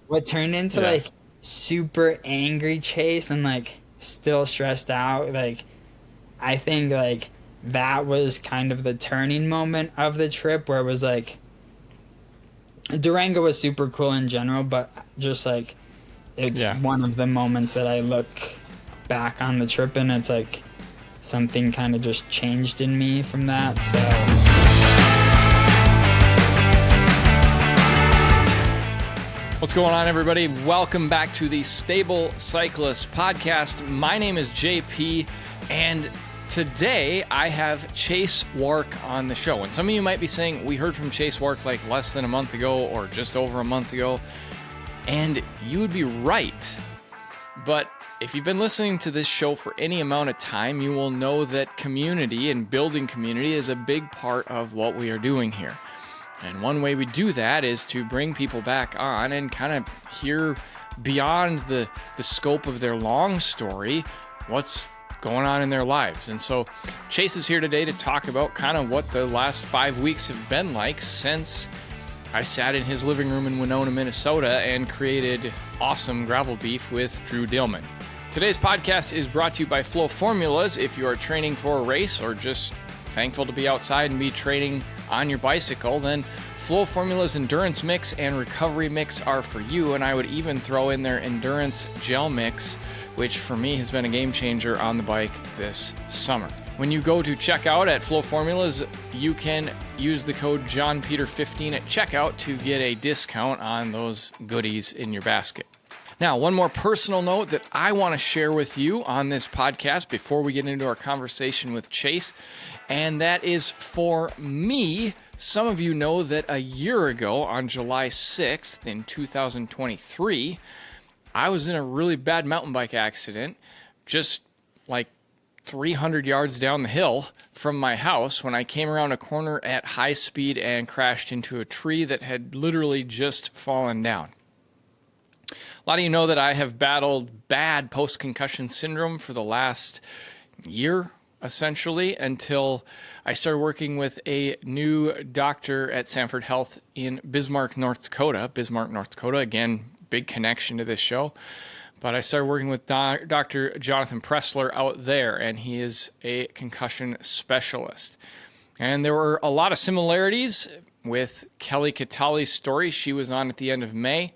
what turned into Yeah. like super angry Chase and like still stressed out, like I think like that was kind of the turning moment of the trip where it was like Durango was super cool in general, but just like it's Yeah. one of the moments that I look back on the trip and it's like something kind of just changed in me from that. What's going on, everybody? Welcome back to the Stable Cyclist Podcast. My name is JP, and today I have Chase Wark on the show. And some of you might be saying, we heard from Chase Wark like less than a month ago or just over a month ago. And you would be right. But if you've been listening to this show for any amount of time, you will know that community and building community is a big part of what we are doing here. And one way we do that is to bring people back on and kind of hear beyond the scope of their long story, what's going on in their lives. And so Chase is here today to talk about kind of what the last 5 weeks have been like since I sat in his living room in Winona, Minnesota and created awesome gravel beef with Drew Dillman. Today's podcast is brought to you by Flow Formulas. If you are training for a race or just thankful to be outside and be training on your bicycle, then Flow Formula's Endurance Mix and Recovery Mix are for you. And I would even throw in their Endurance Gel Mix, which for me has been a game changer on the bike this summer. When you go to checkout at Flow Formulas, you can use the code JohnPeter15 at checkout to get a discount on those goodies in your basket. Now, one more personal note that I want to share with you on this podcast before we get into our conversation with Chase, and that is for me. Some of you know that a year ago, on July 6th in 2023, I was in a really bad mountain bike accident, just like 300 yards down the hill from my house when I came around a corner at high speed and crashed into a tree that had literally just fallen down. A lot of you know that I have battled bad post-concussion syndrome for the last year, essentially, until I started working with a new doctor at Sanford Health in Bismarck, North Dakota. Bismarck, North Dakota, again, big connection to this show. But I started working with Dr. Jonathan Pressler out there, and he is a concussion specialist. And there were a lot of similarities with Kelly Catali's story. She was on at the end of May.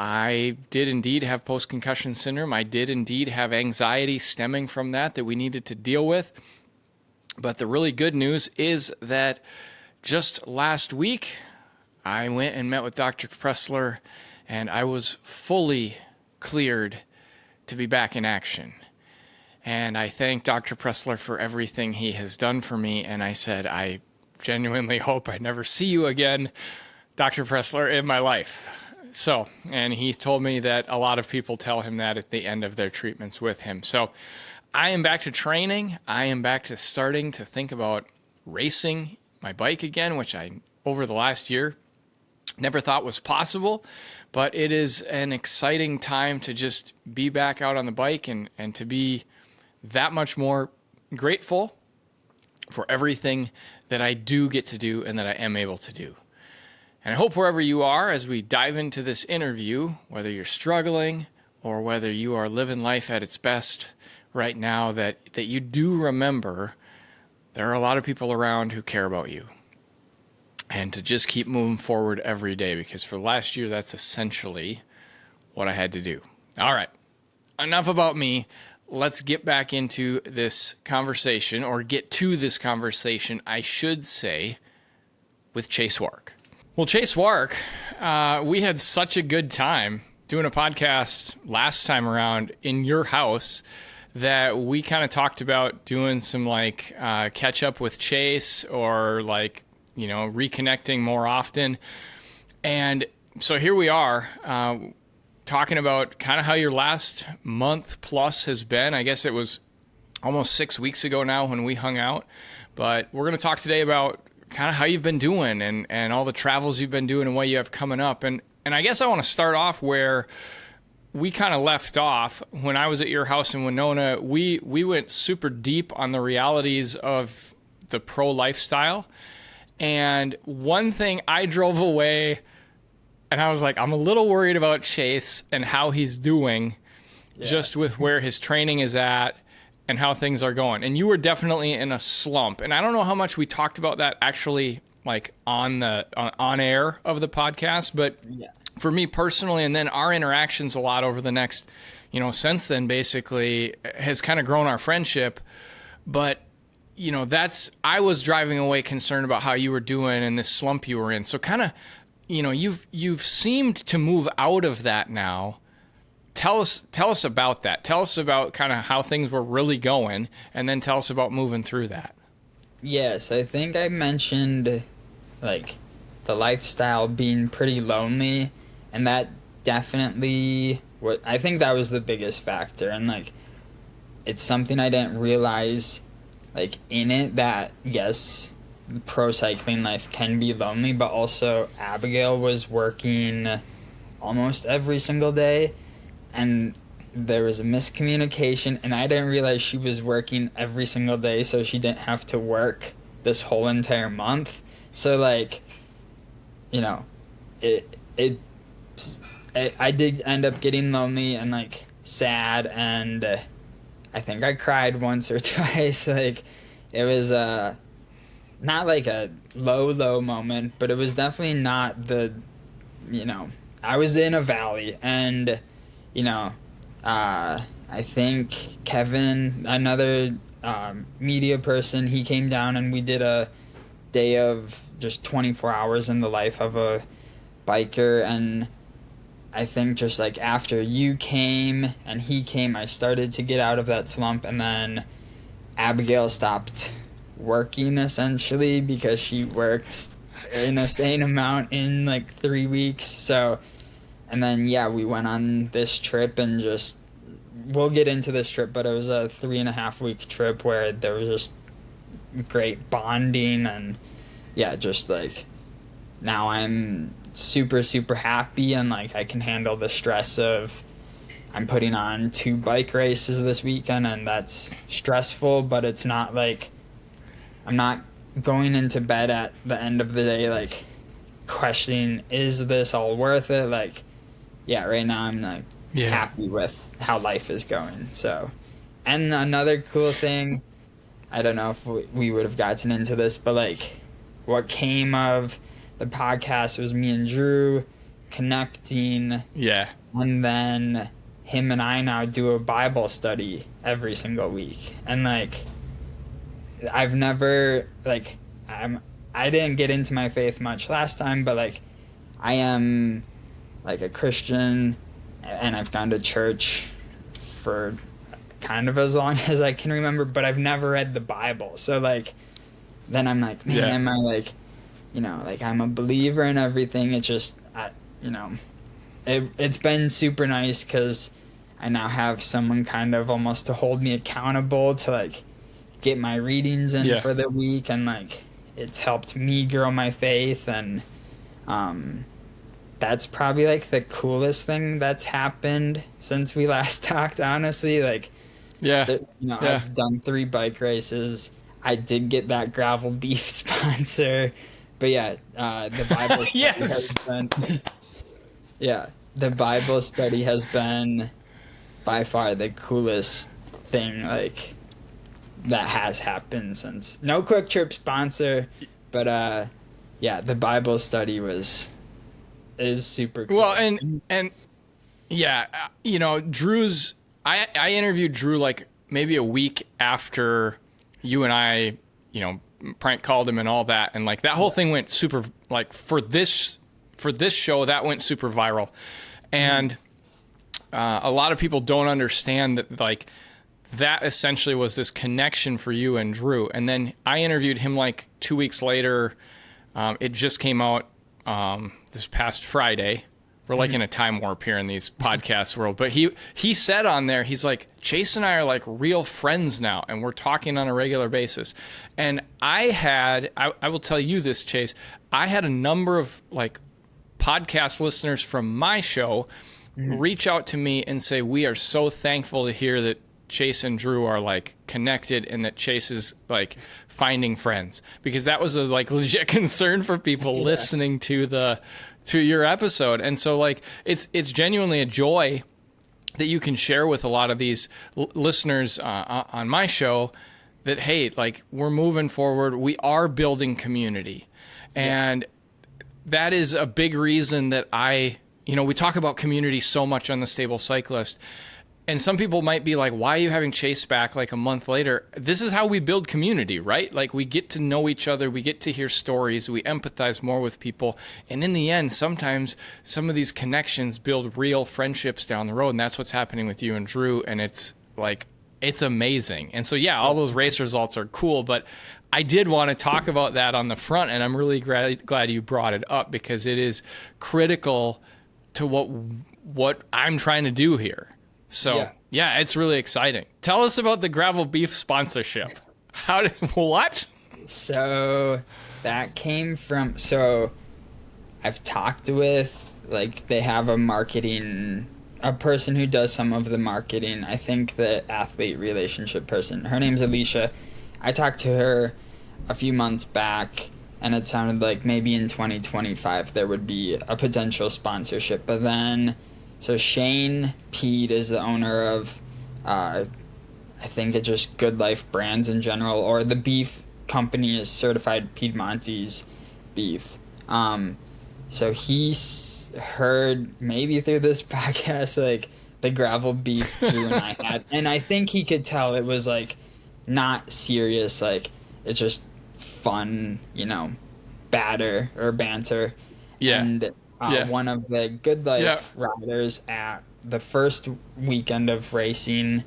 I did indeed have post-concussion syndrome. I did indeed have anxiety stemming from that we needed to deal with. But the really good news is that just last week, I went and met with Dr. Pressler, and I was fully cleared to be back in action. And I thank Dr. Pressler for everything he has done for me. And I said, I genuinely hope I never see you again, Dr. Pressler, in my life. So, and he told me that a lot of people tell him that at the end of their treatments with him. So I am back to training. I am back to starting to think about racing my bike again, which I, over the last year, never thought was possible. But it is an exciting time to just be back out on the bike and to be that much more grateful for everything that I do get to do and that I am able to do. And I hope wherever you are, as we dive into this interview, whether you're struggling or whether you are living life at its best right now, that you do remember there are a lot of people around who care about you. And to just keep moving forward every day, because for last year, that's essentially what I had to do. All right, enough about me. Let's get back into this conversation, or get to this conversation, I should say, with Chase Wark. Well, Chase Wark, we had such a good time doing a podcast last time around in your house that we kind of talked about doing some like catch up with Chase, or like, you know, reconnecting more often. And so here we are talking about kind of how your last month plus has been. I guess it was almost 6 weeks ago now when we hung out, but we're going to talk today about kind of how you've been doing and all the travels you've been doing and what you have coming up. And I guess I want to start off where we kind of left off when I was at your house in Winona. We went super deep on the realities of the pro lifestyle. And one thing I drove away And I was like, I'm a little worried about Chase and how he's doing, just with where his training is at and how things are going. And you were definitely in a slump. And I don't know how much we talked about that actually, like on air of the podcast, but for me personally, and then our interactions a lot over the next, since then basically has kind of grown our friendship. But, I was driving away concerned about how you were doing and this slump you were in. So kind of, you've seemed to move out of that now. Tell us about that. Tell us about kind of how things were really going, and then tell us about moving through that. Yes, I think I mentioned like the lifestyle being pretty lonely, and that definitely I think that was the biggest factor. And like it's something I didn't realize like in it, that yes, pro cycling life can be lonely, but also Abigail was working almost every single day, and there was a miscommunication, and I didn't realize she was working every single day, so she didn't have to work this whole entire month. So like, I did end up getting lonely and like sad, and I think I cried once or twice. Like it was not like a low moment, but it was definitely not the, I was in a valley. And I think Kevin, another media person, he came down and we did a day of just 24 hours in the life of a biker. And I think just like after you came and he came, I started to get out of that slump. And then Abigail stopped working essentially because she worked an insane amount in like 3 weeks. So, and then we went on this trip, and just we'll get into this trip, but it was a 3.5 week trip where there was just great bonding, and just like now I'm super happy, and like I can handle the stress of I'm putting on 2 bike races this weekend, and that's stressful, but it's not like I'm not going into bed at the end of the day like questioning, is this all worth it? Like right now I'm like happy with how life is going. So, and another cool thing, I don't know if we would have gotten into this, but like what came of the podcast was me and Drew connecting. Yeah. And then him and I now do a Bible study every single week. And like I've never I didn't get into my faith much last time, but like I am like a Christian, and I've gone to church for kind of as long as I can remember, but I've never read the Bible. So like then I'm like, man, am I like, like I'm a believer and everything. It's just it's been super nice because I now have someone kind of almost to hold me accountable to like get my readings in for the week, and like it's helped me grow my faith. And that's probably like the coolest thing that's happened since we last talked, honestly. Like I've done 3 bike races. I did get that gravel beef sponsor, but the Bible study has been the Bible study has been by far the coolest thing like that has happened since. No Quick Trip sponsor, but the Bible study is super cool. Well, and Drew's I interviewed Drew like maybe a week after you and I, prank called him and all that, and like that whole thing went super, like for this show that went super viral. And a lot of people don't understand that like that essentially was this connection for you and Drew. And then I interviewed him like 2 weeks later. It just came out this past Friday. We're like in a time warp here in these podcast world. But he said on there, he's like, Chase and I are like real friends now, and we're talking on a regular basis. And I will tell you this, Chase, I had a number of like podcast listeners from my show reach out to me and say, we are so thankful to hear that Chase and Drew are like connected and that Chase is like finding friends, because that was a like legit concern for people listening to to your episode. And so like, it's genuinely a joy that you can share with a lot of these listeners on my show that, hey, like, we're moving forward. We are building community. And that is a big reason that we talk about community so much on the Stable Cyclist. And some people might be like, why are you having Chase back like a month later? This is how we build community, right? Like, we get to know each other. We get to hear stories. We empathize more with people. And in the end, sometimes some of these connections build real friendships down the road. And that's what's happening with you and Drew. And it's like, it's amazing. And so, yeah, all those race results are cool. But I did want to talk about that on the front. And I'm really glad you brought it up, because it is critical to what I'm trying to do here. So, yeah, it's really exciting. Tell us about the Gravel Beef sponsorship. What? So that came from, I've talked with, like, they have a person who does some of the marketing. I think the athlete relationship person. Her name's Alicia. I talked to her a few months back, and it sounded like maybe in 2025 there would be a potential sponsorship. But then, so Shane Pede is the owner of, I think it's just Good Life Brands in general, or the beef company is Certified Piedmontese Beef. So he's heard maybe through this podcast, like, the gravel beef Drew and I had. And I think he could tell it was, like, not serious. Like, it's just fun, banter. Yeah. And one of the Good Life riders at the first weekend of racing,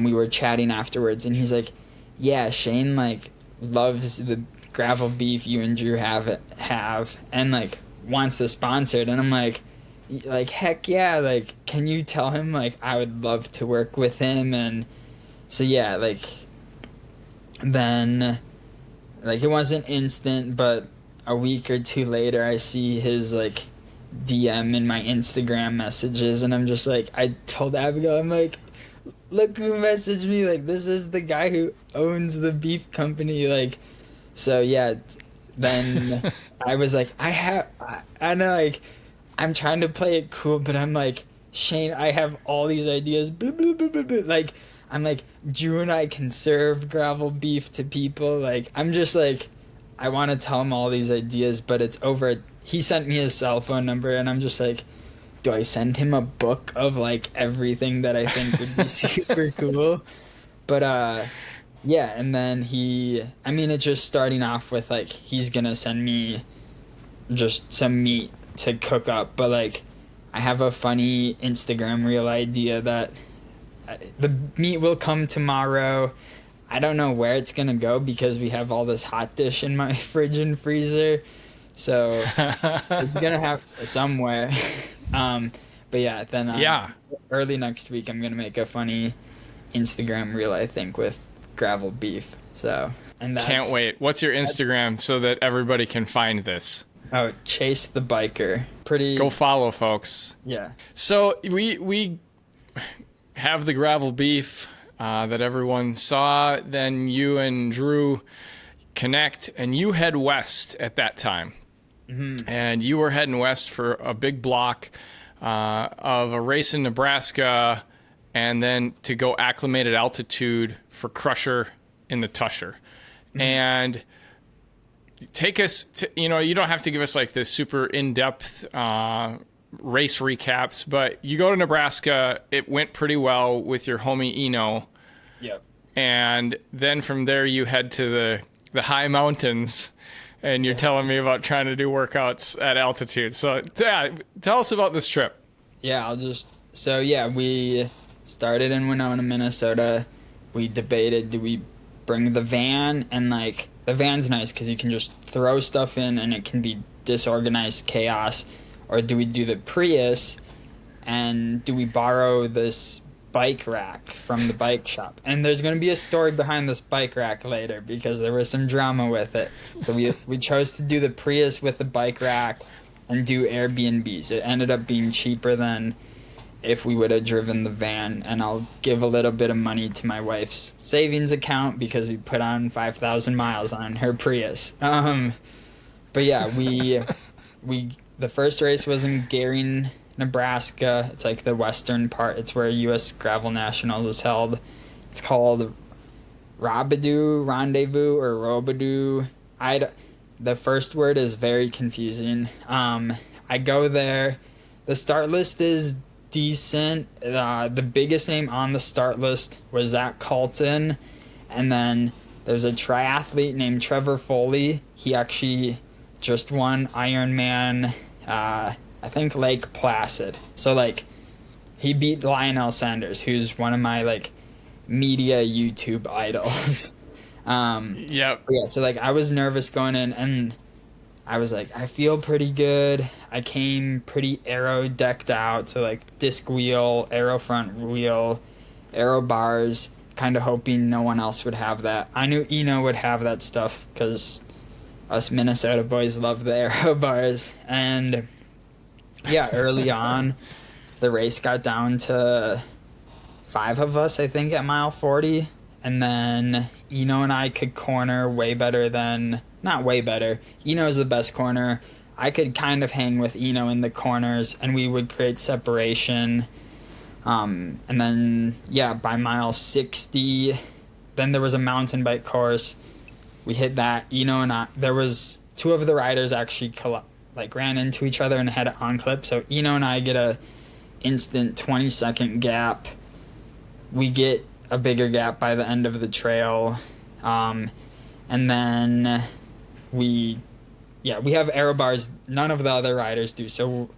we were chatting afterwards, and he's like, yeah, Shane, like, loves the gravel beef you and Drew have, and, like, wants to sponsor it. And I'm like, heck yeah, like, can you tell him, like, I would love to work with him? And so, yeah, like, then, like, it wasn't instant, but a week or two later, I see his, like, DM in my Instagram messages, and I'm just like, I told Abigail, I'm like, look who messaged me, like, this is the guy who owns the beef company, like. So yeah, then I was like, I know, like, I'm trying to play it cool, but I'm like, Shane, I have all these ideas, like, I'm like, Drew and I can serve gravel beef to people, like, I'm just like, I want to tell him all these ideas, but it's over. He sent me his cell phone number, and I'm just like, do I send him a book of, like, everything that I think would be super cool? But yeah, and then it's just starting off with, like, he's gonna send me just some meat to cook up, but, like, I have a funny Instagram reel idea that the meat will come tomorrow. I don't know where it's gonna go, because we have all this hot dish in my fridge and freezer, so it's gonna have somewhere. But yeah, then early next week I'm gonna make a funny Instagram reel, I think, with gravel beef. So, and can't wait. What's your Instagram so that everybody can find this? Oh, Chase the Biker. Go follow, folks. Yeah. So we have the gravel beef that everyone saw. Then you and Drew connect, and you head west at that time. Mm-hmm. And you were heading west for a big block of a race in Nebraska, and then to go acclimate at altitude for Crusher in the Tushar. Mm-hmm. And take us to, you don't have to give us like this super in-depth race recaps, but you go to Nebraska. It went pretty well with your homie Eno. Yep. And then from there you head to the high mountains, and you're telling me about trying to do workouts at altitude. So tell us about this trip. Yeah, we started in Winona, Minnesota. We debated, do we bring the van? And, like, the van's nice because you can just throw stuff in and it can be disorganized chaos. Or do we do the Prius, and do we borrow this bike rack from the bike shop? And there's going to be a story behind this bike rack later, because there was some drama with it. So we chose to do the Prius with the bike rack and do Airbnbs. It ended up being cheaper than if we would have driven the van, and I'll give a little bit of money to my wife's savings account because we put on 5,000 miles on her Prius. But yeah, we the first race was in Gary, Nebraska. It's like the western part. It's where U.S. Gravel Nationals is held. It's called Rendezvous, or Robadoo. The first word is very confusing. I go there. The start list is decent. The biggest name on the start list was Zach Colton. And then there's a triathlete named Trevor Foley. He actually just won Ironman, I think Lake Placid. So, like, he beat Lionel Sanders, who's one of my, like, media YouTube idols. Yep. Yeah, so, like, I was nervous going in, and I was like, I feel pretty good. I came pretty aero decked out, so, like, disc wheel, aero front wheel, aero bars, kind of hoping no one else would have that. I knew Eno would have that stuff, because us Minnesota boys love the aero bars. And yeah, early on, the race got down to 5 of us, I think, at mile 40. And then Eno and I could corner way better than, not way better. Eno's the best corner. I could kind of hang with Eno in the corners, and we would create separation. And then, yeah, by mile 60, then there was a mountain bike course. We hit that. Eno and I, there was 2 of the riders actually ran into each other and had it on clip. So Eno and I get a instant 20-second gap. We get a bigger gap by the end of the trail. And then we have aero bars. None of the other riders do. So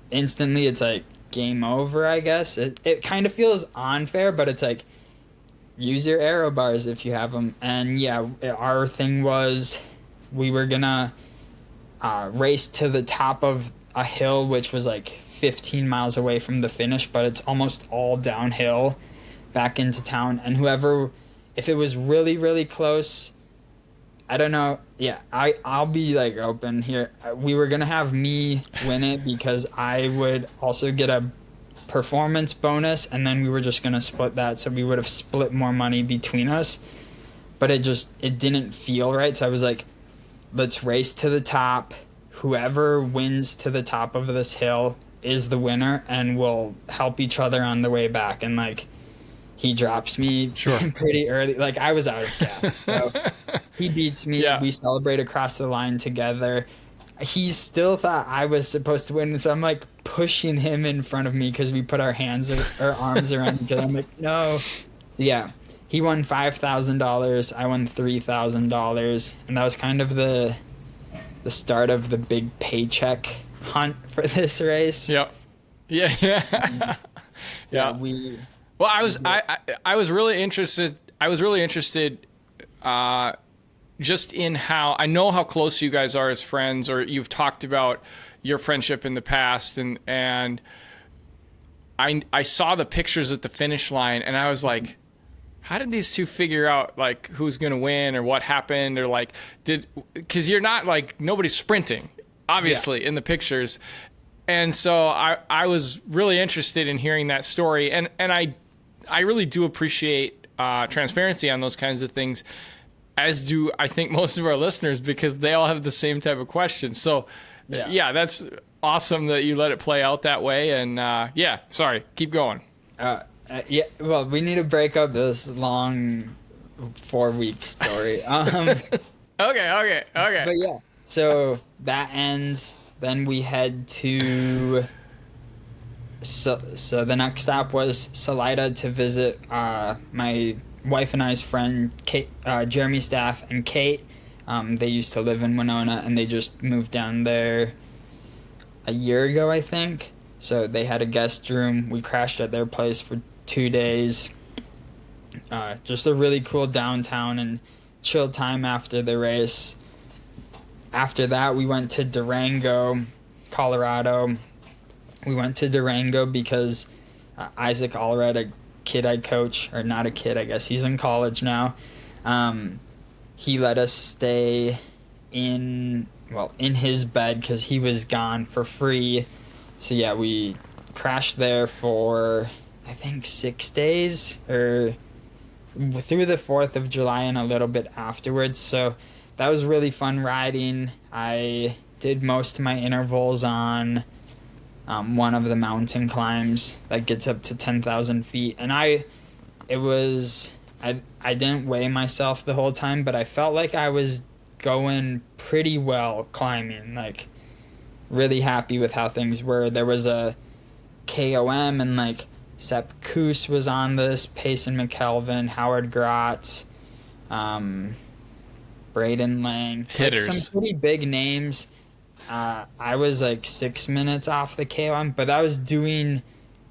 instantly it's like game over, I guess. It kind of feels unfair, but it's like, use your aero bars if you have them. And yeah, our thing was we were gonna race to the top of a hill, which was like 15 miles away from the finish, but it's almost all downhill back into town. And whoever, if it was really, really close, I don't know. Yeah, I'll be like open here. We were gonna have me win it because I would also get a performance bonus, and then we were just gonna split that, so we would have split more money between us. But it didn't feel right, so I was like, let's race to the top. Whoever wins to the top of this hill is the winner, and we'll help each other on the way back. And like, he drops me pretty early. Like, I was out of gas, so he beats me. Yeah. We celebrate across the line together. He still thought I was supposed to win, so I'm like pushing him in front of me because we put our arms around each other. I'm like, no. So yeah, he won $5,000. I won $3,000, and that was kind of the start of the big paycheck hunt for this race. Yep. Yeah. Yeah. Well, I was really interested. Just in how I know how close you guys are as friends, or you've talked about your friendship in the past, and I saw the pictures at the finish line, and I was like, how did these two figure out like who's gonna win or what happened, or like because you're not like, nobody's sprinting obviously in the pictures, and so I was really interested in hearing that story, and I really do appreciate transparency on those kinds of things, as do I think most of our listeners, because they all have the same type of questions. So yeah, that's awesome that you let it play out that way. And sorry, keep going. Well, we need to break up this long 4-week story. Okay. But yeah, so that ends. Then we head to... So the next stop was Salida to visit my wife and I's friend, Kate, Jeremy Staff and Kate. They used to live in Winona, and they just moved down there a year ago, I think. So they had a guest room. We crashed at their place for 2 days. Just a really cool downtown and chill time after the race. After that, we went to Durango, Colorado. We went to Durango because Isaac Allred, a kid I coach, or not a kid, I guess he's in college now, he let us stay in his bed because he was gone for free. So yeah, we crashed there for I think 6 days, or through the 4th of July and a little bit afterwards. So that was really fun riding. I did most of my intervals on one of the mountain climbs that gets up to 10,000 feet. And I didn't weigh myself the whole time, but I felt like I was going pretty well climbing, like really happy with how things were. There was a KOM and like Sepp Kuss was on this, Payson McKelvin, Howard Grotz, Braden Lang, hitters, like some pretty big names. I was like 6 minutes off the KOM, but I was doing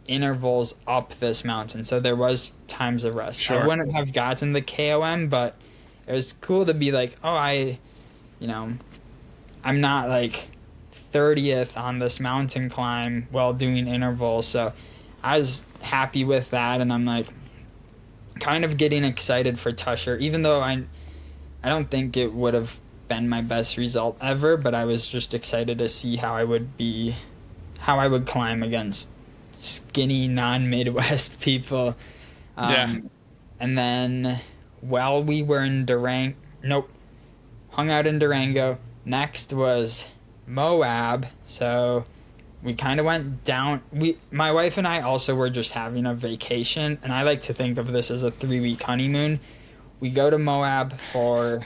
intervals up this mountain, so there was times of rest. Sure. I wouldn't have gotten the KOM, but it was cool to be like, oh, I'm not like 30th on this mountain climb while doing intervals, so I was happy with that, and I'm like kind of getting excited for Tushar, even though I don't think it would have been my best result ever, but I was just excited to see how I would climb against skinny non-Midwest people. And then while we were in hung out in Durango, next was Moab, so we kind of went down. My wife and I also were just having a vacation, and I like to think of this as a 3-week honeymoon. We go to Moab for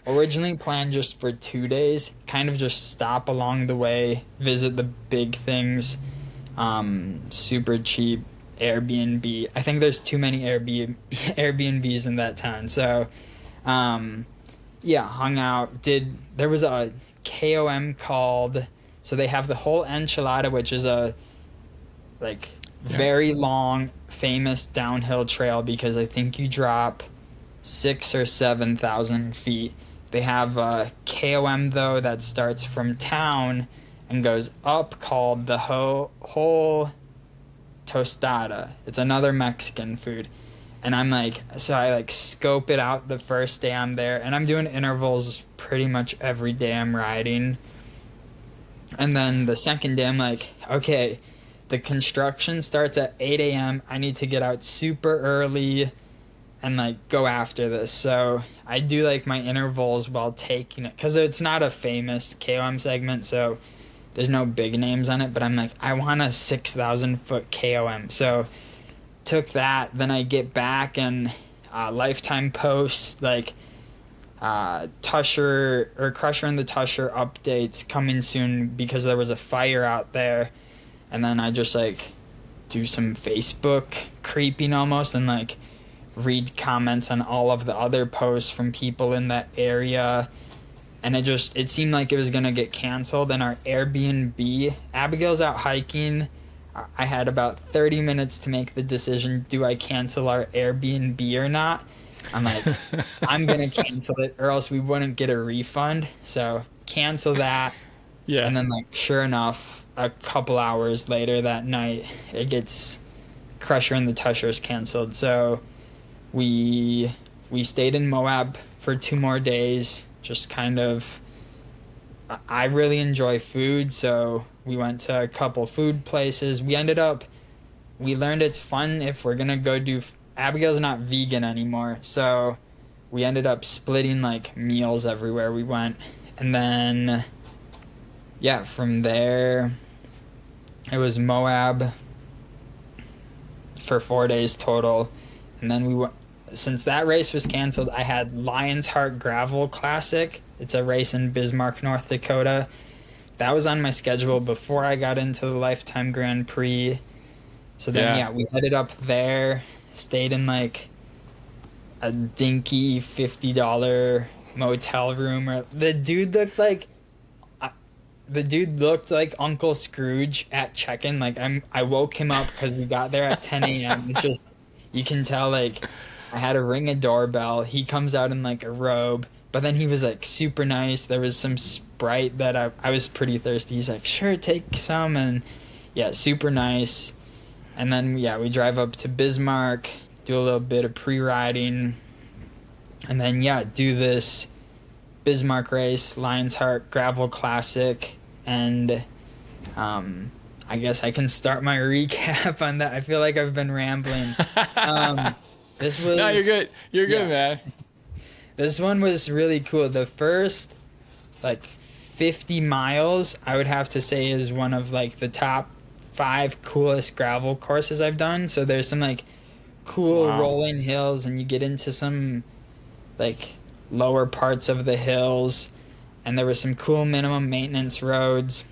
originally planned just for 2 days, kind of just stop along the way, visit the big things, super cheap Airbnb. I think there's too many Airbnbs in that town. So, hung out. There was a KOM called, so they have the whole enchilada, which is a very long, famous downhill trail because I think you drop 6,000 or 7,000 feet. They have a KOM though that starts from town and goes up called the whole tostada. It's another Mexican food. And I scope it out the first day I'm there, and I'm doing intervals pretty much every day I'm riding. And then the second day I'm like, okay, the construction starts at 8 a.m. I need to get out super early and go after this. So I do my intervals while taking it, because it's not a famous KOM segment, so there's no big names on it, but I'm like, I want a 6,000 foot KOM. So took that, then I get back and Lifetime posts Tushar or Crusher and the Tushar updates coming soon because there was a fire out there. And then I just do some Facebook creeping almost and read comments on all of the other posts from people in that area. And it seemed like it was going to get canceled. And our Airbnb, Abigail's out hiking. I had about 30 minutes to make the decision, do I cancel our Airbnb or not? I'm like, I'm going to cancel it or else we wouldn't get a refund. So cancel that. Yeah. And then sure enough, a couple hours later that night, it gets Crusher and the Tushar's canceled. So we stayed in Moab for 2 more days. Just I really enjoy food, so we went to a couple food places. We learned it's fun if we're gonna go do. Abigail's not vegan anymore, so we ended up splitting meals everywhere we went. And then from there it was Moab for 4 days total. And then since that race was canceled, I had Lion's Heart Gravel Classic. It's a race in Bismarck, North Dakota. That was on my schedule before I got into the Lifetime Grand Prix. So then we headed up there, stayed in a dinky $50 motel room. The dude looked like Uncle Scrooge at check-in. I woke him up because we got there at 10 a.m. It's just, you can tell I had to ring a doorbell. He comes out in a robe, but then he was super nice. There was some Sprite that I was pretty thirsty. He's like, sure, take some. And super nice. And then we drive up to Bismarck, do a little bit of pre-riding, and then do this Bismarck race, Lion's Heart Gravel Classic. And I guess I can start my recap on that. I feel like I've been rambling. This was No, you're good. You're good, man. This one was really cool. The first 50 miles, I would have to say is one of like the top 5 coolest gravel courses I've done. So there's some like cool rolling hills, and you get into some like lower parts of the hills, and there was some cool minimum maintenance roads,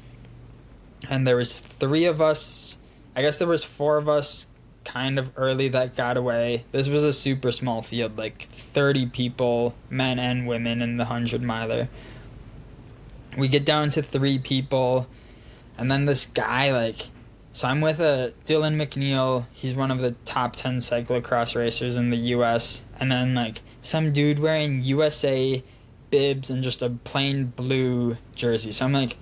and there was 3 of us. I guess there was 4 of us kind of early that got away. This was a super small field, like 30 people, men and women, in the 100-miler. We get down to 3 people, and then this guy, like, so I'm with Dylan McNeil. He's one of the top 10 cyclocross racers in the U.S. And then, like, some dude wearing USA bibs and just a plain blue jersey. So I'm like,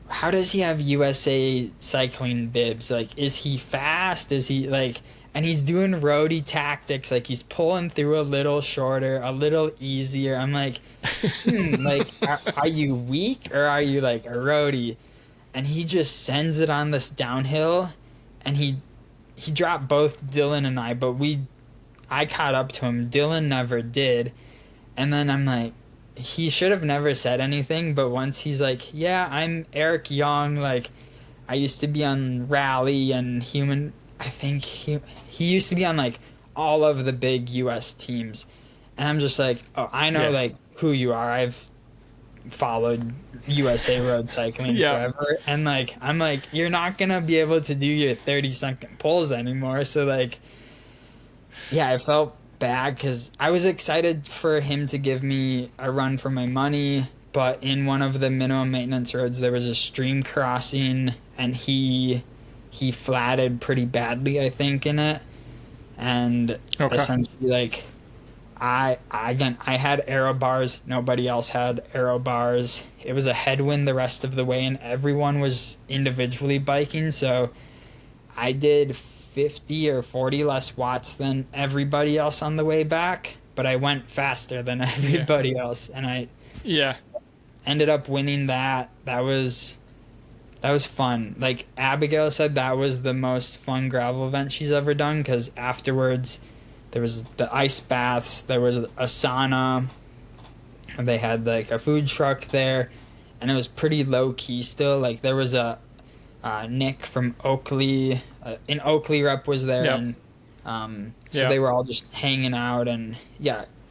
how does he have USA cycling bibs? Like, is he fast? Is he, like... And he's doing roadie tactics. Like, he's pulling through a little shorter, a little easier. I'm like, like, are you weak or are you, like, a roadie? And he just sends it on this downhill, and he dropped both Dylan and I, but I caught up to him. Dylan never did. And then I'm like, he should have never said anything, but once he's like, yeah, I'm Eric Young, like, I used to be on Rally and Human... I think he used to be on, like, all of the big U.S. teams. And I'm just like, oh, I know, like, who you are. I've followed USA road cycling forever. And, like, I'm like, you're not going to be able to do your 30-second pulls anymore. So, like, yeah, I felt bad because I was excited for him to give me a run for my money. But in one of the minimum maintenance roads, there was a stream crossing, and he flatted pretty badly, I think, in it. And essentially, like, I had aero bars. Nobody else had aero bars. It was a headwind the rest of the way, and everyone was individually biking. So I did 50 or 40 less watts than everybody else on the way back, but I went faster than everybody else. And I ended up winning that. That was fun. Like, Abigail said that was the most fun gravel event she's ever done, because afterwards there was the ice baths, there was a sauna, they had, like, a food truck there, and it was pretty low-key still. Like, there was a Nick from Oakley, an Oakley rep was there, and so they were all just hanging out, and,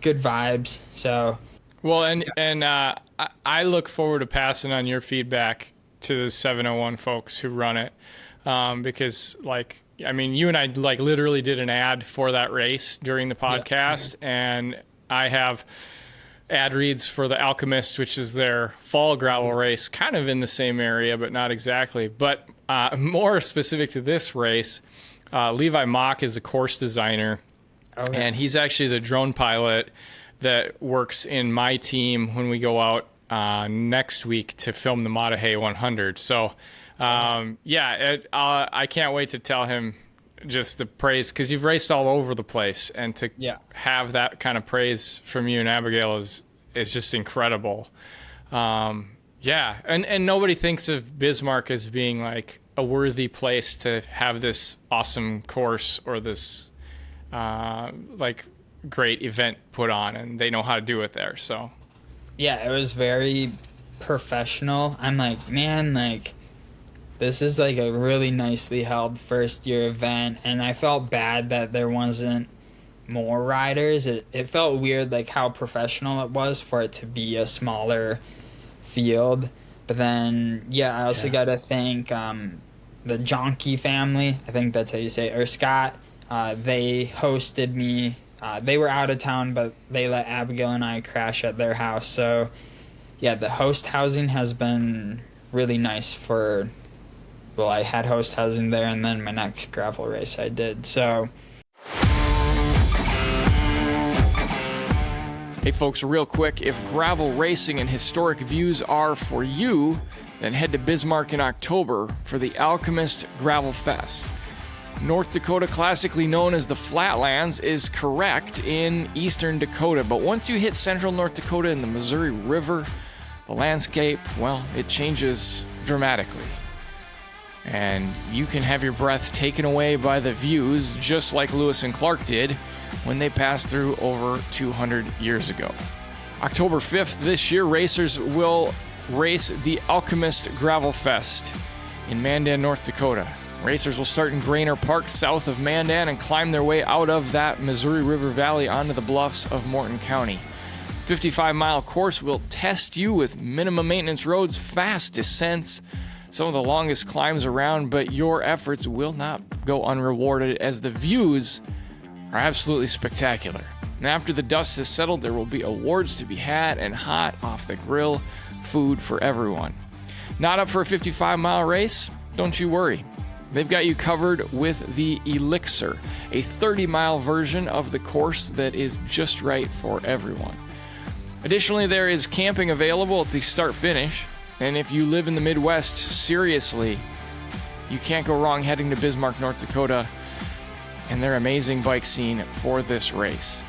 good vibes. So... Well, and I look forward to passing on your feedback to the 701 folks who run it, because, like, I mean, you and I, like, literally did an ad for that race during the podcast, and I have ad reads for the Alchemist, which is their fall gravel race, kind of in the same area, but not exactly. But more specific to this race, Levi Mock is the course designer, and he's actually the drone pilot that works in my team when we go out next week to film the Mattahay 100. So, I can't wait to tell him just the praise, because you've raced all over the place, and to have that kind of praise from you and Abigail is just incredible. And nobody thinks of Bismarck as being, like, a worthy place to have this awesome course or this like, great event put on, and they know how to do it there. So it was very professional. I'm like, man, like, this is, like, a really nicely held first year event, and I felt bad that there wasn't more riders. It felt weird, like, how professional it was for it to be a smaller field. But then I also got to thank the Jonke family, I think that's how you say it, or Scott. They hosted me. They were out of town, but they let Abigail and I crash at their house. So, the host housing has been really nice for... Well, I had host housing there, and then my next gravel race I did. So... Hey, folks, real quick, if gravel racing and historic views are for you, then head to Bismarck in October for the Alchemist Gravel Fest. North Dakota, classically known as the Flatlands, is correct in eastern Dakota, but once you hit central North Dakota and the Missouri River, the landscape, well, it changes dramatically. And you can have your breath taken away by the views, just like Lewis and Clark did when they passed through over 200 years ago. October 5th this year, racers will race, the Alchemist Gravel Fest in Mandan, North Dakota. Racers will start in Grainer Park south of Mandan and climb their way out of that Missouri River Valley onto the bluffs of Morton County. 55-mile course will test you with minimum maintenance roads, fast descents, some of the longest climbs around, but your efforts will not go unrewarded as the views are absolutely spectacular. And after the dust has settled, there will be awards to be had and hot off the grill food for everyone. Not up for a 55-mile race? Don't you worry. They've got you covered with the Elixir, a 30-mile version of the course that is just right for everyone. Additionally, there is camping available at the start-finish, and if you live in the Midwest, seriously, you can't go wrong heading to Bismarck, North Dakota, and their amazing bike scene for this race.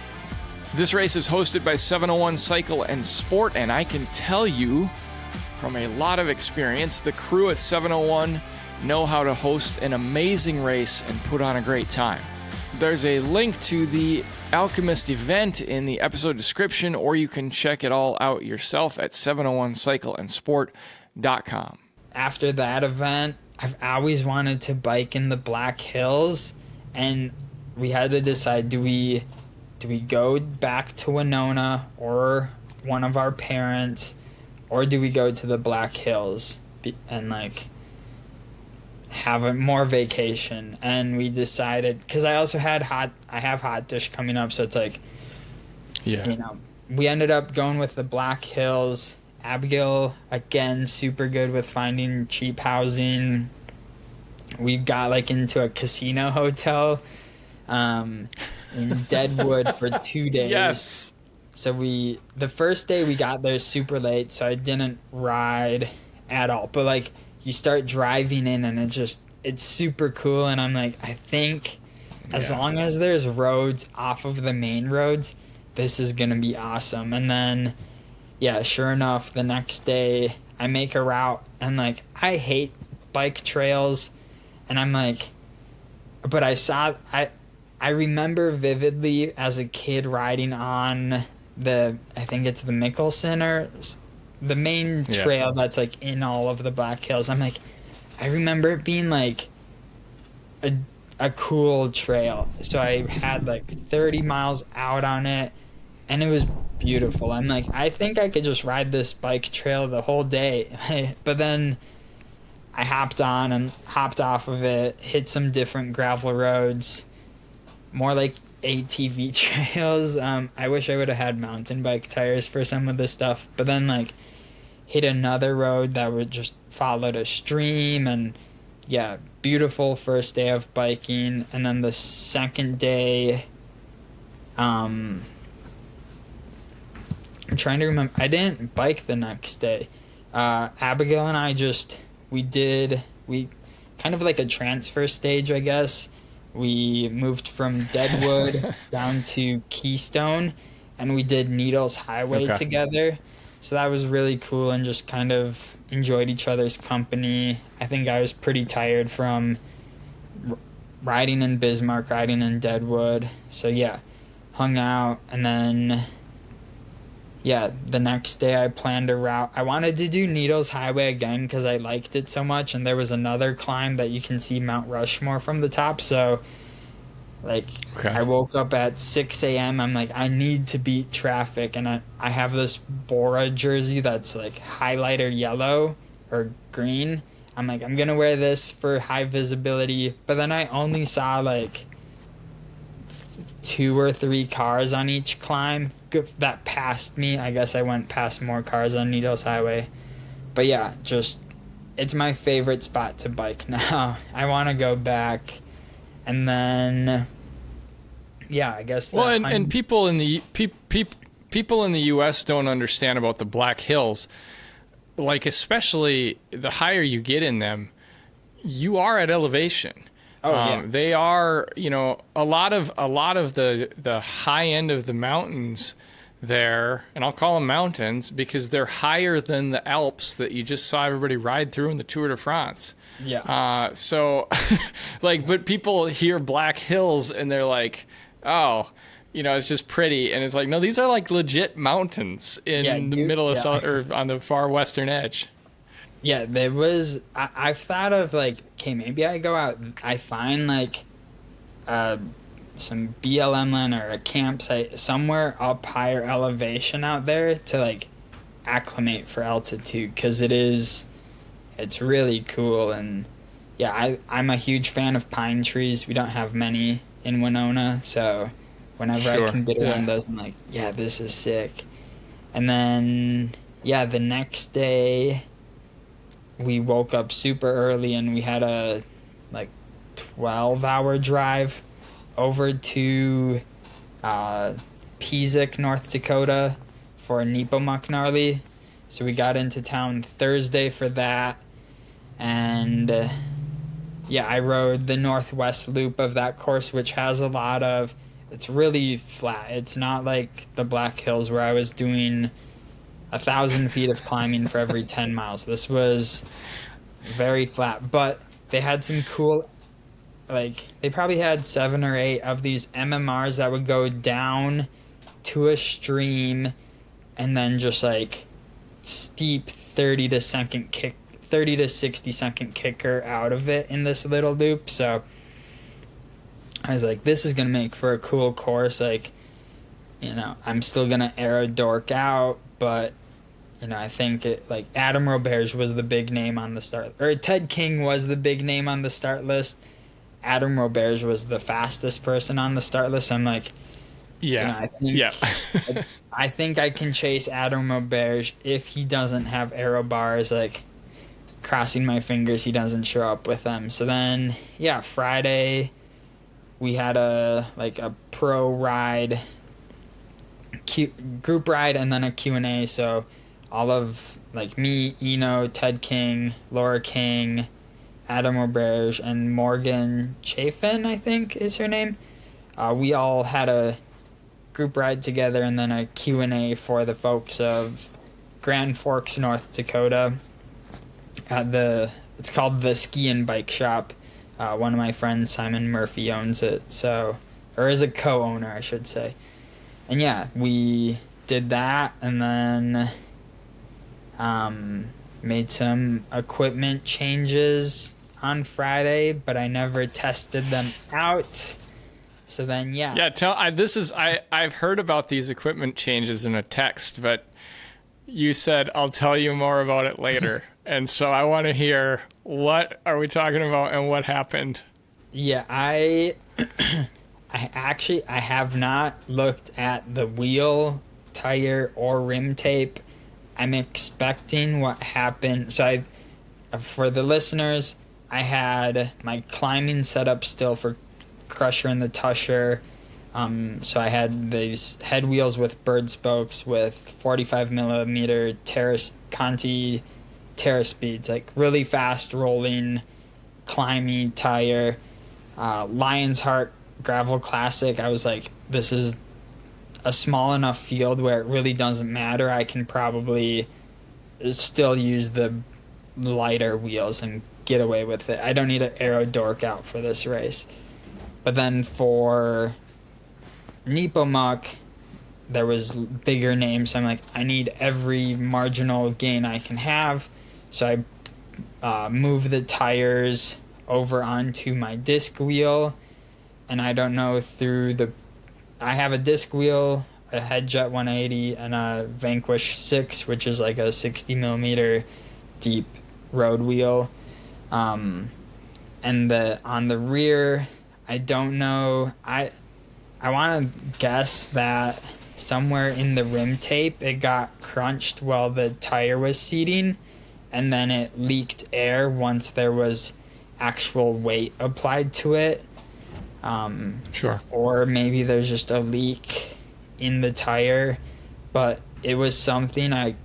This race is hosted by 701 Cycle and Sport, and I can tell you from a lot of experience, the crew at 701 know how to host an amazing race and put on a great time. There's a link to the Alchemist event in the episode description, or you can check it all out yourself at 701cycleandsport.com. After that event, I've always wanted to bike in the Black Hills, and we had to decide, do we go back to Winona or one of our parents, or do we go to the Black Hills and like have a more vacation? And we decided, because I have Hot Dish coming up, so it's like, we ended up going with the Black Hills. Abigail, again, super good with finding cheap housing. We got like into a casino hotel in Deadwood for 2 days. Yes. So the first day we got there super late, so I didn't ride at all. But like, you start driving in and it's super cool, and I'm like, I think as long as there's roads off of the main roads, this is gonna be awesome. And then sure enough, the next day I make a route, and like, I hate bike trails, and I'm like, but I remember vividly as a kid riding on I think it's the Mickelson or the main trail that's like in all of the Black Hills. I'm like, I remember it being like a cool trail. So I had like 30 miles out on it, and it was beautiful. I'm like, I think I could just ride this bike trail the whole day. But then I hopped on and hopped off of it, hit some different gravel roads, more like ATV trails. I wish I would have had mountain bike tires for some of this stuff, but then like hit another road that would just followed a stream, and beautiful first day of biking. And then the second day, I'm trying to remember, I didn't bike the next day. Abigail and I we kind of like a transfer stage, I guess. We moved from Deadwood down to Keystone, and we did Needles Highway together. So that was really cool, and just kind of enjoyed each other's company. I think I was pretty tired from riding in Bismarck, riding in Deadwood. So hung out, and then the next day I planned a route. I wanted to do Needles Highway again because I liked it so much, and there was another climb that you can see Mount Rushmore from the top. So I woke up at 6 a.m. I'm like, I need to beat traffic, and I have this Bora jersey that's like highlighter yellow or green. I'm like, I'm gonna wear this for high visibility, but then I only saw like 2 or 3 cars on each climb that passed me. I guess I went past more cars on Needles Highway. But it's my favorite spot to bike now. I want to go back. And then I guess and people in the people in the US don't understand about the Black Hills. Like, especially the higher you get in them, you are at elevation. They are, a lot of the high end of the mountains there, and I'll call them mountains because they're higher than the Alps that you just saw everybody ride through in the Tour de France. So but people hear Black Hills and they're like, oh, it's just pretty. And it's like, no, these are like legit mountains in the middle of or on the far western edge. Yeah, there was. I've thought of like, okay, maybe I go out. I find like some BLM land or a campsite somewhere up higher elevation out there to like acclimate for altitude, because it's really cool. And yeah, I'm a huge fan of pine trees. We don't have many in Winona, so whenever I can get one of those, I'm like, yeah, this is sick. And then yeah, the next day we woke up super early and we had a like 12-hour drive over to Peasic, North Dakota for Nepomuk Gnarly. So we got into town Thursday for that. And yeah, I rode the northwest loop of that course, which has a lot of, it's really flat. It's not like the Black Hills where I was doing 1,000 feet of climbing for every 10 miles. This was very flat, but they had some cool, like, they probably had 7 or 8 of these MMRs that would go down to a stream and then just like steep 30 to 60 second kicker out of it in this little loop. So I was like, this is gonna make for a cool course. Like, I'm still gonna aero dork out, but I think it, like, Adam Roberge was the big name on the start, or Ted King was the big name on the start list. Adam Roberge was the fastest person on the start list. I'm like, I think I can chase Adam Roberge if he doesn't have aero bars. Like, crossing my fingers he doesn't show up with them. So then, yeah, Friday we had a pro ride, group ride, and then a Q&A. So all of, like, me, Eno, Ted King, Laura King, Adam Roberge, and Morgan Chafin, I think is her name. We all had a group ride together, and then a Q&A for the folks of Grand Forks, North Dakota. It's called the Ski and Bike Shop. One of my friends, Simon Murphy, owns it, or is a co-owner, I should say. And yeah, we did that, and then made some equipment changes on Friday, but I never tested them out. So then, yeah. Yeah, I've heard about these equipment changes in a text, but you said I'll tell you more about it later. And so I want to hear, what are we talking about and what happened? Yeah, I have not looked at the wheel, tire, or rim tape. I'm expecting what happened. So for the listeners, I had my climbing setup still for Crusher and the Tushar. So I had these head wheels with bird spokes with 45 millimeter Conti Terra speeds, like really fast rolling, climby tire. Lion's Heart Gravel Classic. I was like, this is a small enough field where it really doesn't matter. I can probably still use the lighter wheels and get away with it. I don't need an aero dork out for this race. But then for Nepomuk, there was bigger names. So I'm like, I need every marginal gain I can have. So I moved the tires over onto my disc wheel. And I don't know, I have a disc wheel, a Headjet 180, and a Vanquish 6, which is like a 60 millimeter deep road wheel. And on the rear, I don't know. I want to guess that somewhere in the rim tape it got crunched while the tire was seating, and then it leaked air once there was actual weight applied to it. Sure. Or maybe there's just a leak in the tire, but it was something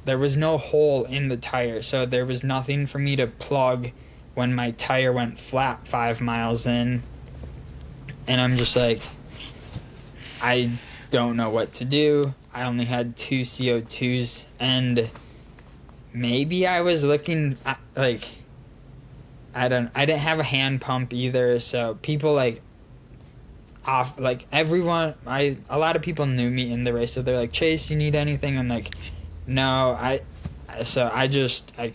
there was no hole in the tire, so there was nothing for me to plug when my tire went flat 5 miles in. And I'm just like, I don't know what to do. I only had 2 CO2s, and maybe I was looking at, like, I didn't have a hand pump either, so people, like, off, like everyone, a lot of people knew me in the race, so they're like, Chase, you need anything? I'm like, no. I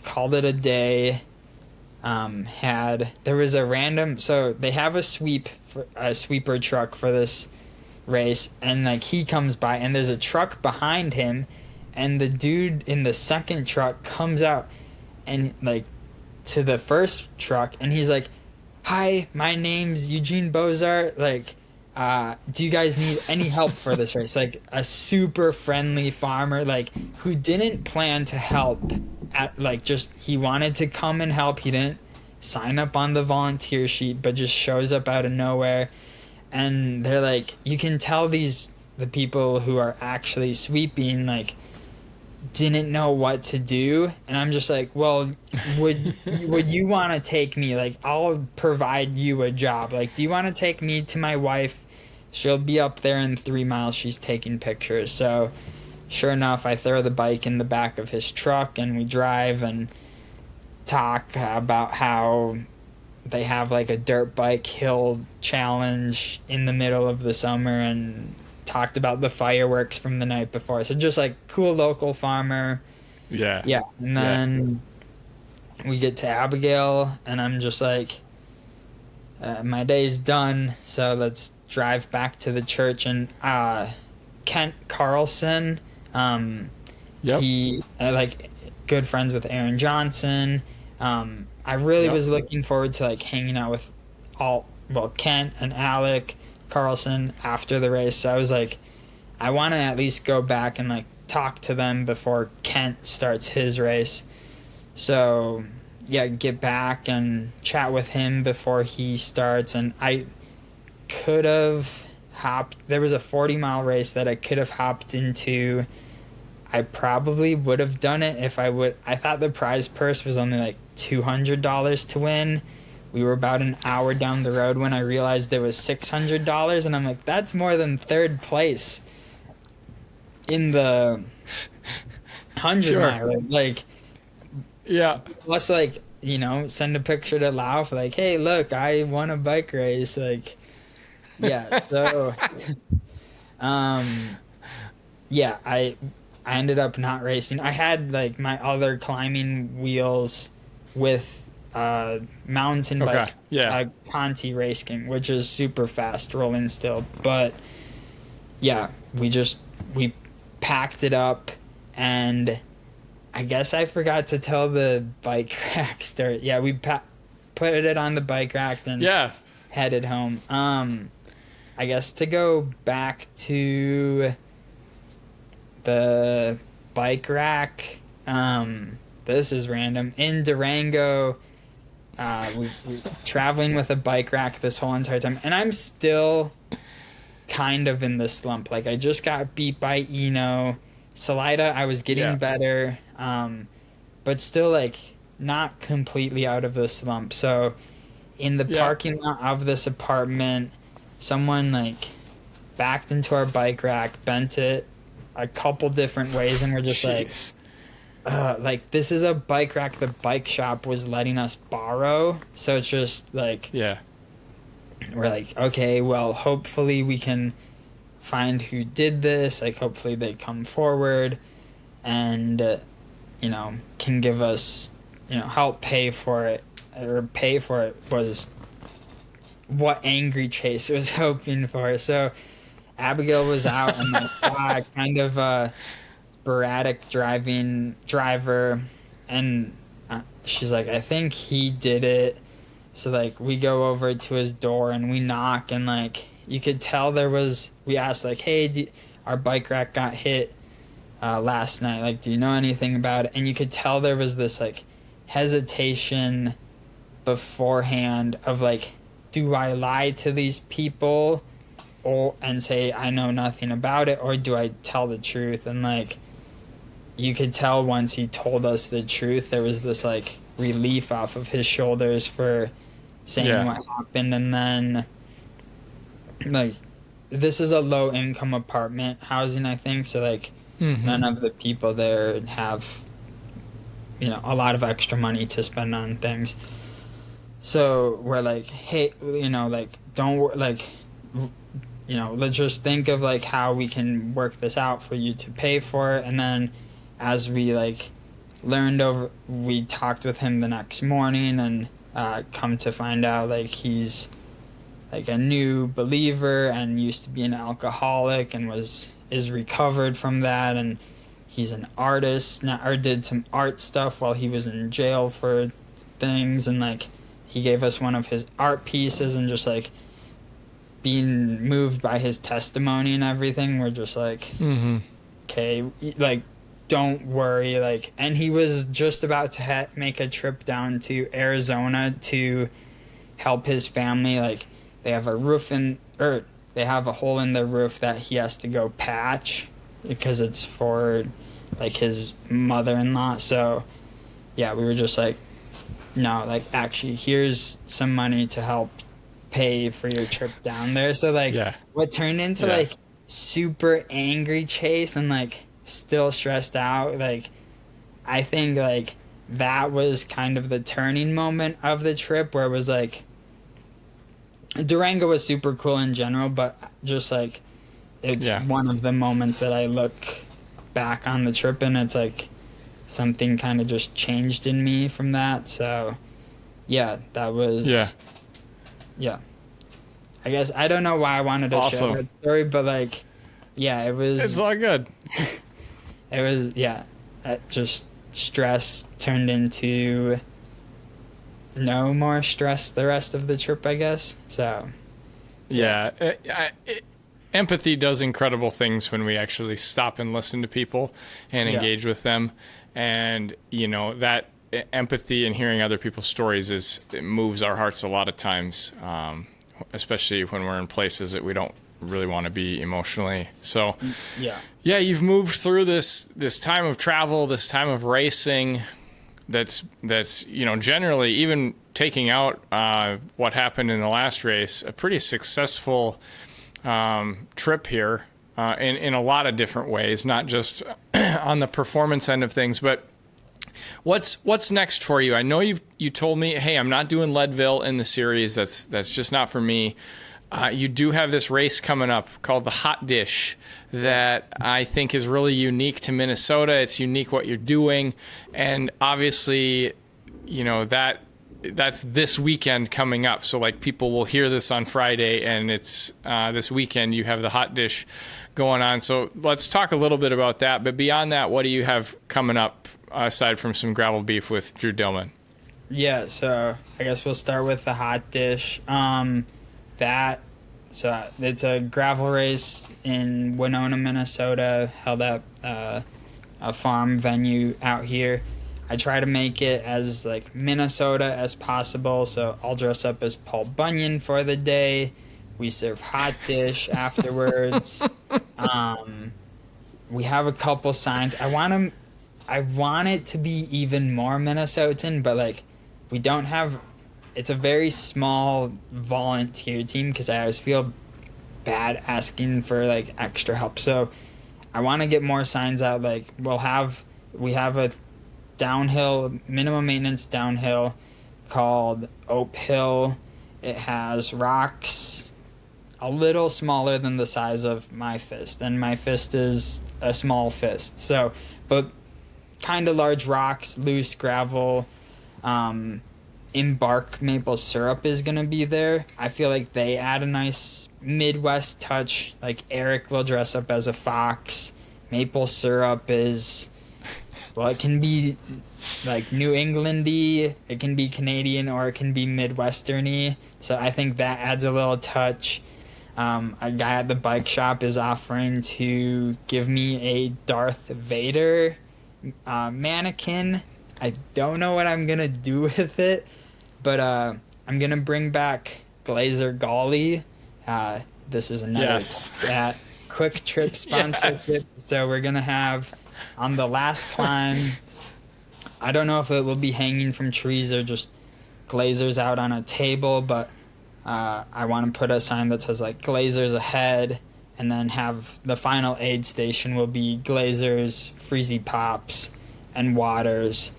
called it a day. There was a random, so they have a sweeper truck for this race, and like he comes by and there's a truck behind him, and the dude in the second truck comes out and like to the first truck, and he's like, hi, my name's Eugene Bozart, like do you guys need any help for this race? Like a super friendly farmer, like who didn't plan to help, he wanted to come and help. He didn't sign up on the volunteer sheet, but just shows up out of nowhere. And they're like, you can tell the people who are actually sweeping, like, didn't know what to do. And I'm just like, well, would you want to take me? Like, I'll provide you a job. Like, do you want to take me to my wife? She'll be up there in 3 miles. She's taking pictures. So sure enough, I throw the bike in the back of his truck, and we drive and talk about how they have like a dirt bike hill challenge in the middle of the summer, and talked about the fireworks from the night before. So just like cool local farmer. Yeah. And then we get to Abigail, and I'm just like, my day's done, so let's drive back to the church. And Kent Carlson, he like good friends with Aaron Johnson. I really was looking forward to like hanging out with Kent and Alec Carlson after the race. So I was like, I want to at least go back and like talk to them before Kent starts his race. So get back and chat with him before he starts. And I could have there was a 40-mile race that I could have hopped into. I probably would have done it if I thought the prize purse was only like $200 to win. We were about an hour down the road when I realized there was $600, and I'm like, that's more than third place in the 100-mile. Like, let's like, send a picture to Lauf, like, hey, look, I won a bike race. Like, so, I ended up not racing. I had like my other climbing wheels with mountain bike, Conti Race King, which is super fast rolling still. But we packed it up, and I guess I forgot to tell the bike rack story. Yeah, we put it on the bike rack and headed home. I guess to go back to the bike rack, this is random. In Durango, we traveling with a bike rack this whole entire time, and I'm still kind of in the slump. Like, I just got beat by Eno. Salida, I was getting better, but still, like, not completely out of the slump. So in the parking lot of this apartment, someone, like, backed into our bike rack, bent it a couple different ways, and we're just like, this is a bike rack the bike shop was letting us borrow. So it's just like, we're like, okay, well, hopefully we can find who did this. Like, hopefully they come forward and can give us help pay for it, was what Angry Chase was hoping for. So Abigail was out, and like, kind of sporadic driver, and she's like, I think he did it. So like, we go over to his door and we knock, and like, you could tell we asked like, hey, our bike rack got hit last night, like, do you know anything about it? And you could tell there was this like hesitation beforehand of like, do I lie to these people and say I know nothing about it, or do I tell the truth? And like, you could tell once he told us the truth, there was this like relief off of his shoulders for saying what happened. And then like, this is a low income apartment housing, I think, so like none of the people there have a lot of extra money to spend on things. So we're like, hey, like, don't worry, like, let's just think of like how we can work this out for you to pay for it. And then as we like we talked with him the next morning, and come to find out like he's like a new believer and used to be an alcoholic and is recovered from that, and he's an artist now, or did some art stuff while he was in jail for things, and like he gave us one of his art pieces, and just like being moved by his testimony and everything, we're just like, okay, like don't worry, like. And he was just about to make a trip down to Arizona to help his family. Like they have they have a hole in their roof that he has to go patch because it's for like his mother-in-law. So yeah, we were just like, no, like actually here's some money to help pay for your trip down there. So like what turned into like super angry Chase and like still stressed out, like I think like that was kind of the turning moment of the trip, where it was like Durango was super cool in general, but just like it's one of the moments that I look back on the trip and it's like something kind of just changed in me from that. So yeah, that was I guess I don't know why I wanted to share that story, but like it's all good. It was just stress turned into no more stress the rest of the trip, I guess. So empathy does incredible things when we actually stop and listen to people and engage with them. And that empathy and hearing other people's stories it moves our hearts a lot of times, especially when we're in places that we don't really want to be emotionally. So you've moved through this time of travel, this time of racing that's generally, even taking out what happened in the last race, a pretty successful trip here in a lot of different ways, not just on the performance end of things. But what's next for you? I know you told me, hey, I'm not doing Leadville in the series. That's just not for me. You do have this race coming up called the Hot Dish that I think is really unique to Minnesota. It's unique what you're doing. And obviously, that's this weekend coming up. So like people will hear this on Friday, and it's this weekend you have the Hot Dish going on. So let's talk a little bit about that. But beyond that, what do you have coming up aside from some gravel beef with Drew Dillman? Yeah, so I guess we'll start with the Hot Dish. So it's a gravel race in Winona, Minnesota, held at a farm venue out here. I try to make it as like Minnesota as possible, so I'll dress up as Paul Bunyan for the day. We serve hot dish afterwards. We have a couple signs. I want it to be even more Minnesotan, but like we don't have. It's a very small volunteer team because I always feel bad asking for like extra help. So I want to get more signs out. Like we have a downhill, minimum maintenance downhill called Ope Hill. It has rocks a little smaller than the size of my fist, and my fist is a small fist. So, but kind of large rocks, loose gravel. Embark maple syrup is going to be there. I feel like they add a nice Midwest touch. Like Eric will dress up as a fox. Maple syrup is, well, it can be like New England-y, it can be Canadian, or it can be Midwestern-y. So I think that adds a little touch. A guy at the bike shop is offering to give me a Darth Vader mannequin. I don't know what I'm going to do with it, but I'm going to bring back Glazer Golly. This is another Quick Trip sponsorship. So we're going to have on the last climb, I don't know if it will be hanging from trees or just Glazers out on a table, but I want to put a sign that says like Glazers ahead, and then have the final aid station will be Glazers, Freezy Pops, and Waters,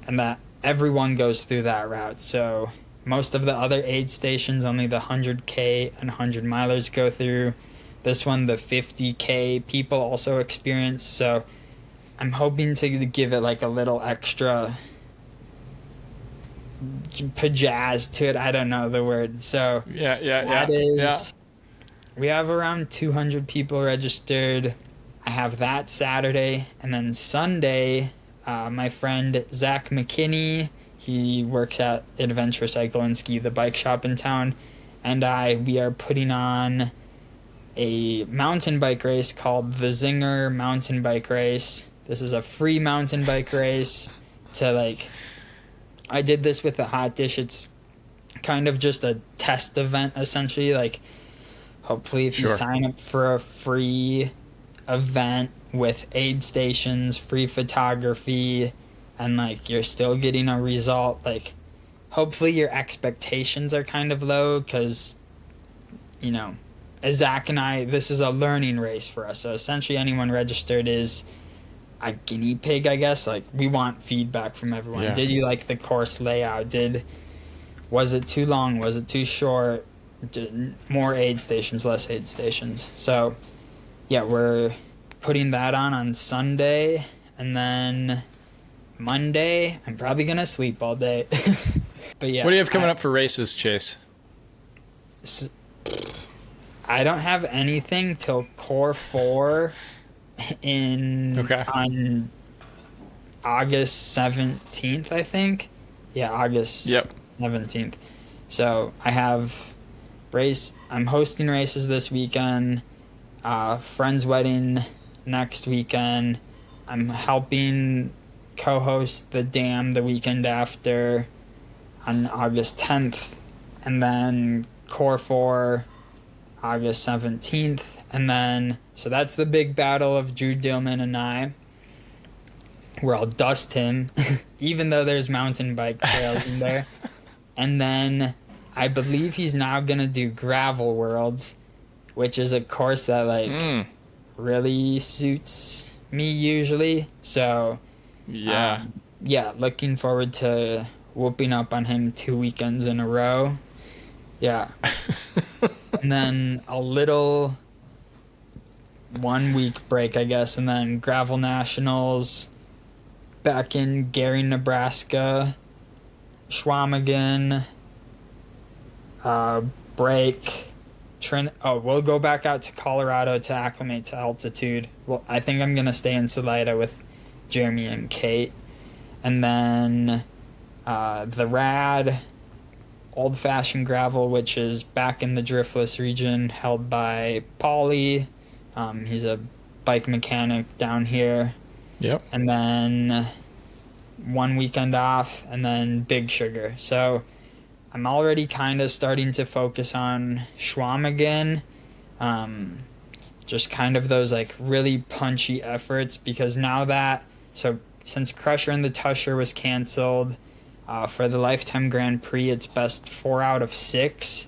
and that everyone goes through that route. So most of the other aid stations, only the 100K and 100 milers go through. This one, the 50K people also experience. So I'm hoping to give it like a little extra pajazz to it. I don't know the word. So we have around 200 people registered. I have that Saturday, and then Sunday, my friend Zach McKinney, he works at Adventure Cycle and Ski, the bike shop in town, and we are putting on a mountain bike race called the Zinger Mountain Bike Race. This is a free mountain bike race I did this with the Hot Dish. It's kind of just a test event, essentially. Hopefully if you sign up for a free event with aid stations, free photography, and you're still getting a result, hopefully your expectations are kind of low, because as Zach and I, this is a learning race for us. So essentially anyone registered is a guinea pig, I guess. We want feedback from everyone. Did you like the course layout? Was it too long? Was it too short? More aid stations, less aid stations. So yeah, we're putting that on Sunday, and then Monday I'm probably gonna sleep all day. But yeah, what do you have coming up for races, Chase? I don't have anything till Core 4 on August 17th, I think. Yeah, August 17th. So I have I'm hosting races this weekend, friend's wedding next weekend. I'm helping co-host the Dam the weekend after on August 10th, and then Core 4 August 17th, and then so that's the big battle of Drew Dillman and I, where I'll dust him even though there's mountain bike trails in there. And then I believe he's now gonna do Gravel Worlds, which is a course that really suits me usually. So looking forward to whooping up on him 2 weekends in a row. Yeah. And then a little 1 week break, I guess, and then Gravel Nationals back in Gary, Nebraska, Schwamigan, break. We'll go back out to Colorado to acclimate to altitude. Well, I think I'm going to stay in Salida with Jeremy and Kate. And then the Rad Old Fashioned Gravel, which is back in the Driftless region, held by Paulie. He's a bike mechanic down here. Yep. And then 1 weekend off, and then Big Sugar. So I'm already kind of starting to focus on Schwamigan. Just kind of those really punchy efforts, because since Crusher and the Tushar was canceled, for the Lifetime Grand Prix, it's best 4 out of 6.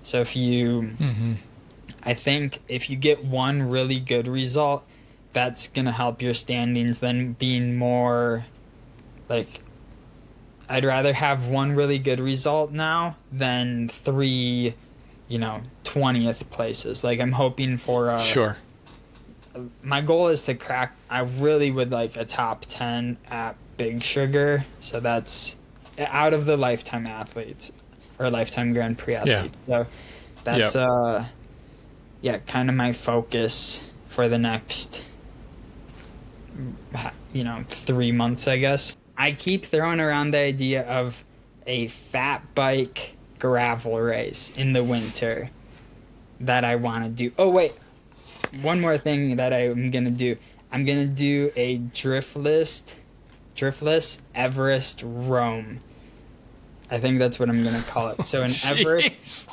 So I think if you get one really good result, that's going to help your standings than being more I'd rather have one really good result now than 3, 20th places. I'm hoping for my goal is to crack. I really would like a top 10 at Big Sugar. So that's out of the Lifetime athletes or Lifetime Grand Prix athletes. So that's kind of my focus for the next 3 months, I guess. I keep throwing around the idea of a fat bike gravel race in the winter that I want to do. Oh wait, one more thing that I'm gonna do. I'm gonna do a driftless Everest Rome. I think that's what I'm gonna call it. So in Everest,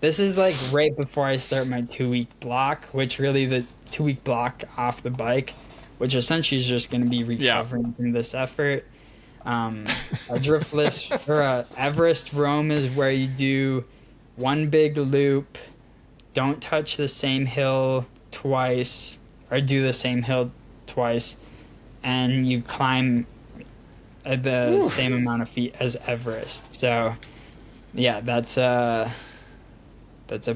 this is right before I start my 2 week block, which really the 2 week block off the bike, which essentially is just going to be recovering from this effort. A driftless or a Everest Rome is where you do one big loop, don't touch the same hill twice, or do the same hill twice, and you climb the same amount of feet as Everest. So yeah, that's a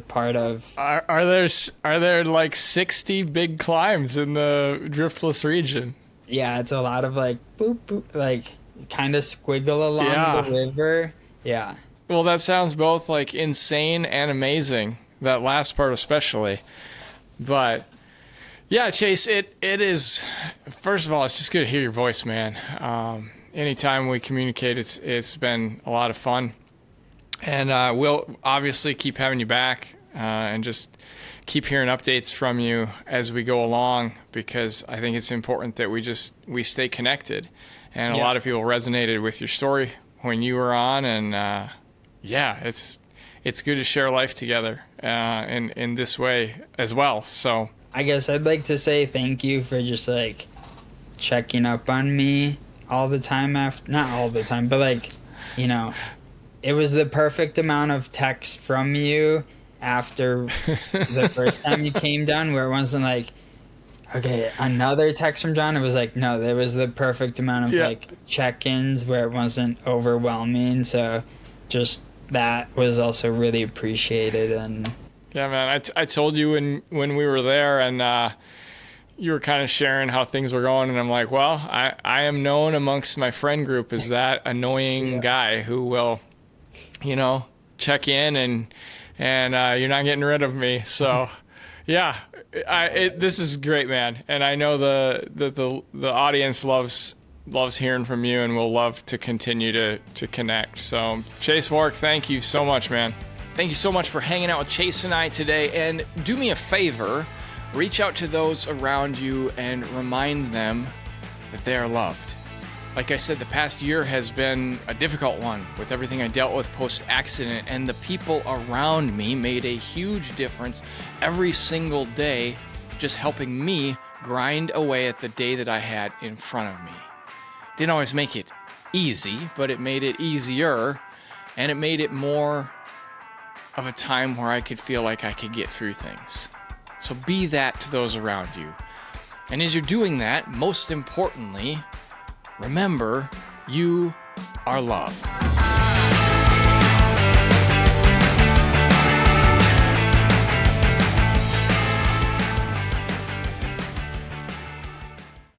part of. Are there like 60 big climbs in the driftless region? Yeah, it's a lot of like boop boop, like kind of squiggle along the river. Yeah. Well, that sounds both like insane and amazing. That last part especially. But yeah, Chase, it is. First of all, it's just good to hear your voice, man. Anytime we communicate, it's been a lot of fun, and we'll obviously keep having you back and just keep hearing updates from you as we go along, because I think it's important that we stay connected. And a lot of people resonated with your story when you were on, and it's good to share life together in this way as well. So I guess I'd like to say thank you for just like checking up on me all the time not all the time, but like, you know, it was the perfect amount of text from you after the first time you came down, where it wasn't like, okay, another text from John. It was like, no, there was the perfect amount of like check-ins where it wasn't overwhelming. So just that was also really appreciated. And yeah, man, I told you when we were there, and you were kind of sharing how things were going, and I'm like, well, I am known amongst my friend group as that annoying guy who will, check in and you're not getting rid of me. So yeah, this is great, man. And I know the audience loves hearing from you, and will love to continue to connect. So Chase Wark, thank you so much, man. Thank you so much for hanging out with Chase and I today. And do me a favor, reach out to those around you and remind them that they are loved. Like I said, the past year has been a difficult one with everything I dealt with post-accident, and the people around me made a huge difference every single day, just helping me grind away at the day that I had in front of me. Didn't always make it easy, but it made it easier, and it made it more of a time where I could feel like I could get through things. So be that to those around you. And as you're doing that, most importantly, remember, you are loved.